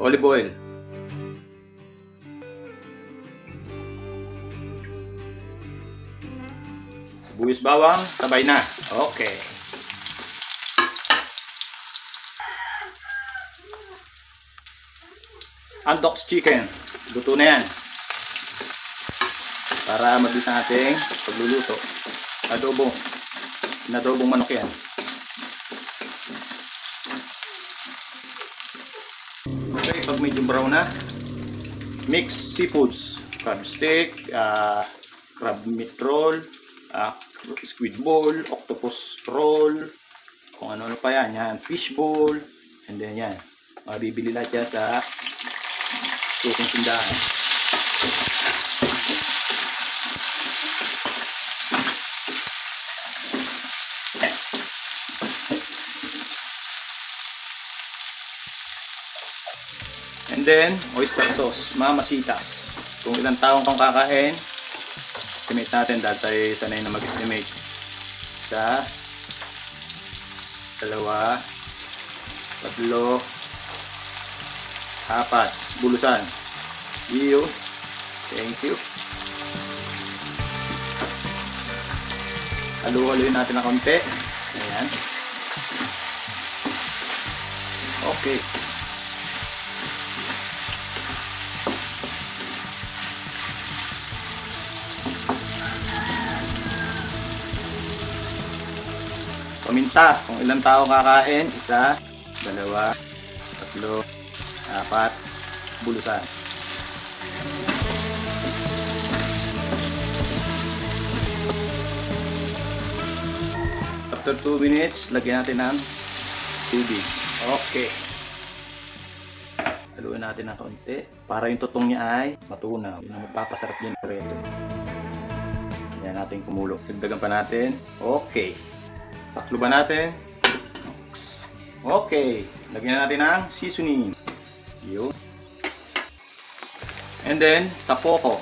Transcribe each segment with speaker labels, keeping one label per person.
Speaker 1: olive oil. Sibuyas, bawang, sabay na. Okay. Antox chicken. Luto na yan. Para mabilis na ating pagluluto. Adobong manok yan. Okay, pag medyo brown na, mix seafoods. Crab stick, crab meat roll, squid ball, octopus roll, kung ano pa yan. Yan, fish ball, and then yan. Mabibili lahat yan sa sukong tindahan. And then, oyster sauce, mamasitas. Kung ilang taong kang kakain, estimate natin dahil tayo sanay na mag-estimate. 1, 2, 3, 4, bulusan. Iyo. Thank you. Halu-haluin natin ng konti. Ayan. Okay. Paminta, kung ilang tao kakain, 1, 2, 3, 4, bulusan. After 2 minutes, lagyan natin ng tubig. Okay. Haluin natin ng konti para yung tutong niya ay matunaw. Yun ang magpapasarap yung preto. Yan natin kumulo. Dagdagan pa natin. Okay. Takluban natin. Okay. Lagyan natin ng seasoning. Yun. And then, sa poco,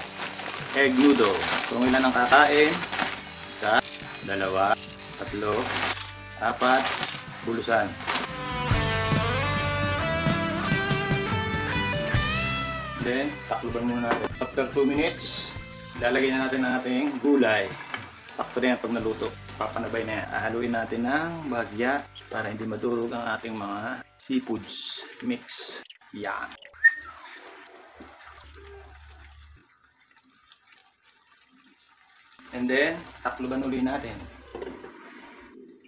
Speaker 1: egg noodle. Kung ilan ang kakain, 1, 2, 3, 4, bulusan. Then, takluban muna natin. After 2 minutes, lalagyan na natin ang ating gulay. Sakto na yan pag naluto. Papanabay na yan. Ahaluin natin ng bahagya para hindi madurog ang ating mga seafoods mix. Yan. And then, takluban uli natin.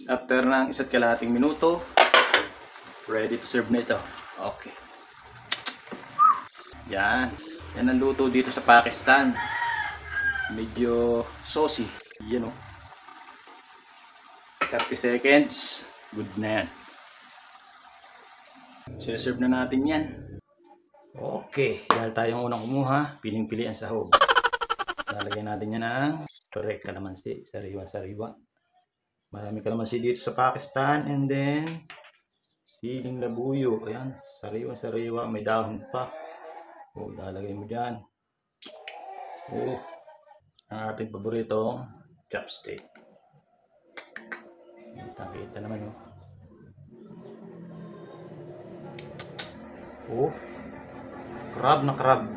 Speaker 1: After ng 1.5 minuto, ready to serve na ito. Okay. Yan. Yan ang luto dito sa Pakistan. Medyo saucy. Yan o. 30 seconds. Good na yan. Serve na natin yan. Okay. Dahil tayong unang kumuha, piling-pili ang sahog. Lalagyan natin yan ng correct kalamansi. Sariwa-sariwa. Marami kalamansi dito sa Pakistan. And then, siling labuyo. Ayan. Sariwa-sariwa. May dahon pa. O, lalagay mo dyan. Oh, ang ating paborito, chopstick. Kita naman, oh. Oh, crab na crab.